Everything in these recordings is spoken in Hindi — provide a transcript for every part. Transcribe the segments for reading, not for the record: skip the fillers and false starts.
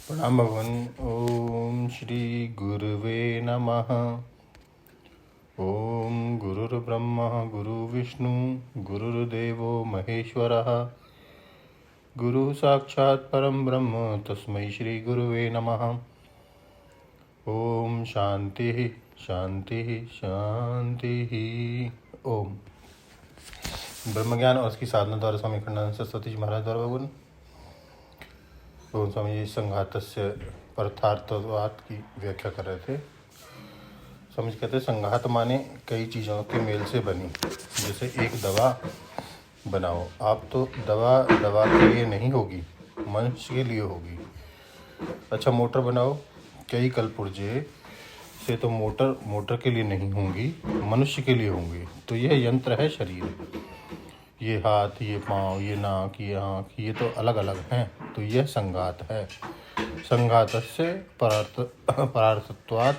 प्रणाम भगवान। ओम श्री गुरुवे नमः। ओम गुरुर्ब्रह्मा गुरुर्विष्णु गुरुर्देवो महेश्वरः। गुरु साक्षात् परम ब्रह्म तस्मै श्री गुरुवे नमः। ओम शांति शांति शांति। ओम ब्रह्म ज्ञान और उसकी साधना द्वारा स्वामी खंडानंद सरस्वती जी महाराज द्वारा भगवान स्वामी जी संघातस्य पदार्थवाद की व्याख्या कर रहे थे। समझ कहते संघात माने कई चीज़ों के मेल से बनी। जैसे एक दवा बनाओ, आप तो दवा के लिए नहीं होगी, मनुष्य के लिए होगी। अच्छा मोटर बनाओ, कई कलपुर्जे से तो मोटर के लिए नहीं होंगी, मनुष्य के लिए होंगी। तो यह यंत्र है शरीर, ये हाथ, ये पाँव, ये नाक, ये आँख, ये तो अलग अलग हैं। तो यह संघात है। संघातस्य परार्थत्वात्,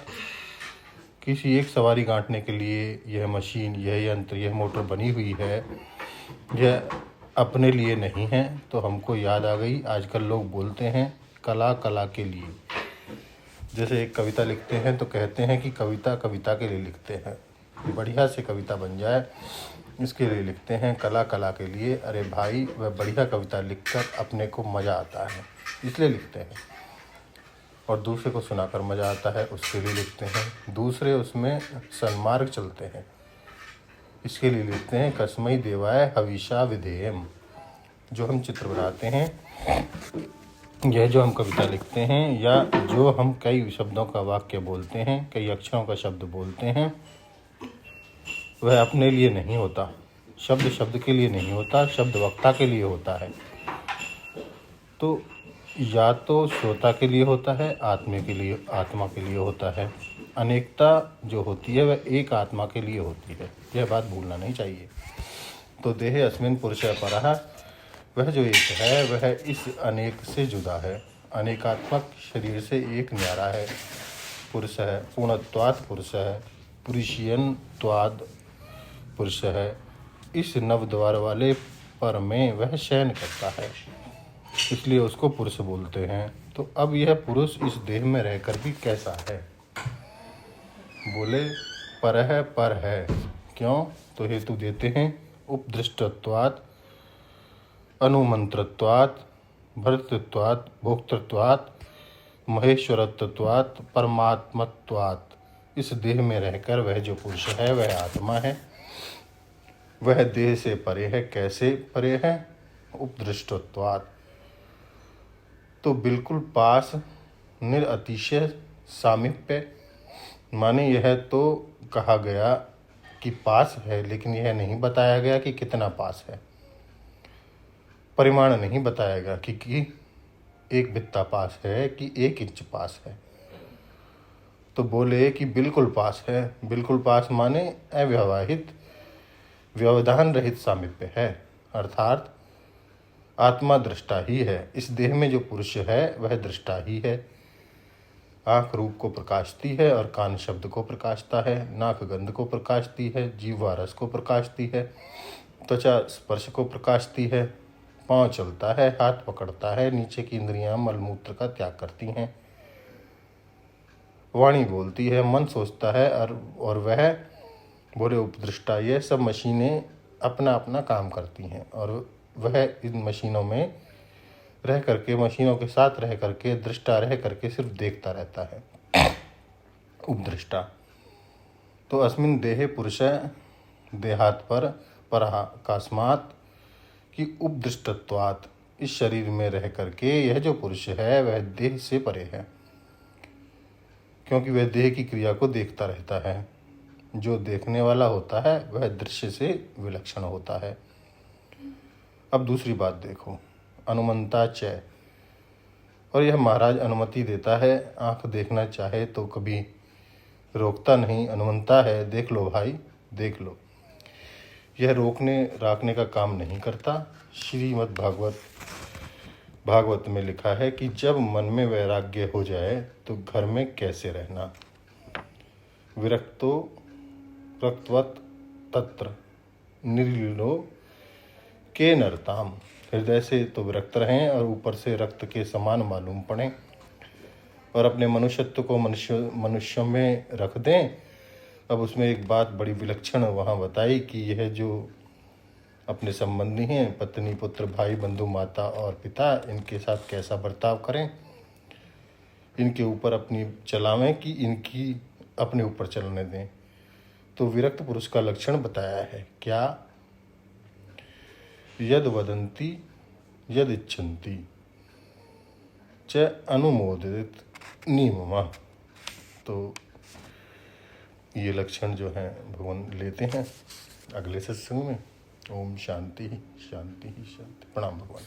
किसी एक सवारी गांठने के लिए यह मशीन, यह यंत्र, यह मोटर बनी हुई है, यह अपने लिए नहीं है। तो हमको याद आ गई, आजकल लोग बोलते हैं कला के लिए। जैसे एक कविता लिखते हैं तो कहते हैं कि कविता के लिए लिखते हैं, बढ़िया से कविता बन जाए इसके लिए लिखते हैं। कला के लिए, अरे भाई वह बढ़िया कविता लिखकर अपने को मज़ा आता है इसलिए लिखते हैं, और दूसरे को सुनाकर मज़ा आता है उसके लिए लिखते हैं। दूसरे उसमें सन्मार्ग चलते हैं इसके लिए लिखते हैं। कस्मै देवाय हविषा विधेयम। जो हम चित्र बनाते हैं, यह जो हम कविता लिखते हैं, या जो हम कई शब्दों का वाक्य बोलते हैं, कई अक्षरों का शब्द बोलते हैं, वह अपने लिए नहीं होता। शब्द के लिए नहीं होता, शब्द वक्ता के लिए होता है। तो या तो श्रोता के लिए होता है, आत्मा के लिए होता है। अनेकता जो होती है वह एक आत्मा के लिए होती है, यह बात भूलना नहीं चाहिए। तो देहे अस्मिन् पुरुषः परः, वह जो एक है वह इस अनेक से जुदा है, अनेकात्मक शरीर से एक न्यारा है। पुरुष है, पूर्णत्वात् पुरुष है, पुरुषीयत्वात् पुरुष है। इस नव द्वार वाले पर में वह शयन करता है, इसलिए उसको पुरुष बोलते हैं। तो अब यह पुरुष इस देह में रहकर भी कैसा है? बोले पर है। क्यों? तो हेतु देते हैं। उपदृष्टत्वात्, अनुमंत्रत्वात्, भर्तृत्वात्, भोक्तृत्वात्, महेश्वरत्वात्, परमात्मत्वात्। इस देह में रहकर वह जो पुरुष है वह आत्मा है। वह देह से परे है। कैसे परे है? उपदृष्टत्वात्, तो बिल्कुल पास, निरअतिशय सामीप्य, माने यह तो कहा गया कि पास है, लेकिन यह नहीं बताया गया कि कितना पास है। परिमाण नहीं बताया गया कि एक बित्ता पास है कि 1 इंच पास है। तो बोले कि बिल्कुल पास है। बिल्कुल पास माने अव्यवहित, व्यवधान रहित सामीप्य है, अर्थात आत्मा दृष्टा ही है। इस देह में जो पुरुष है वह दृष्टा ही है। आँख रूप को प्रकाशती है और कान शब्द को प्रकाशता है, नाक गंध को प्रकाशती है, जीवा रस को प्रकाशती है, त्वचा स्पर्श को प्रकाशती है, पाँव चलता है, हाथ पकड़ता है, नीचे की इंद्रियां मलमूत्र का त्याग करती हैं, वाणी बोलती है, मन सोचता है, और वह बोले उपदृष्टा। यह सब मशीनें अपना अपना काम करती हैं, और वह इन मशीनों में रह करके, मशीनों के साथ रह करके, दृष्टा रह करके सिर्फ देखता रहता है, उपदृष्टा। तो अस्मिन् देहे पुरुष देहात पर आकास्मात की उपदृष्टत्वात्, इस शरीर में रह करके यह जो पुरुष है वह देह से परे है, क्योंकि वह देह की क्रिया को देखता रहता है। जो देखने वाला होता है वह दृश्य से विलक्षण होता है। अब दूसरी बात देखो, अनुमंता च, और यह महाराज अनुमति देता है। आँख देखना चाहे तो कभी रोकता नहीं, अनुमंता है, देख लो भाई देख लो। यह रोकने राखने का काम नहीं करता। श्रीमद् भागवत में लिखा है कि जब मन में वैराग्य हो जाए तो घर में कैसे रहना। विरक्तो रक्तवत तत्र निर्लीनो के नरताम। हृदय से तो विरक्त रहें और ऊपर से रक्त के समान मालूम पड़े। और अपने मनुष्यत्व को मनुष्यों में रख दें। अब उसमें एक बात बड़ी विलक्षण वहाँ बताई कि यह जो अपने संबंधी हैं, पत्नी, पुत्र, भाई, बंधु, माता और पिता, इनके साथ कैसा बर्ताव करें, इनके ऊपर अपनी चलावें कि इनकी अपने ऊपर चलने दें। तो विरक्त पुरुष का लक्षण बताया है क्या? यद वदंती यद इच्छन्ति च अनुमोदित नियमः। तो ये लक्षण जो हैं भगवान लेते हैं अगले सत्संग में। ओम शांति शांति शांति। प्रणाम भगवान।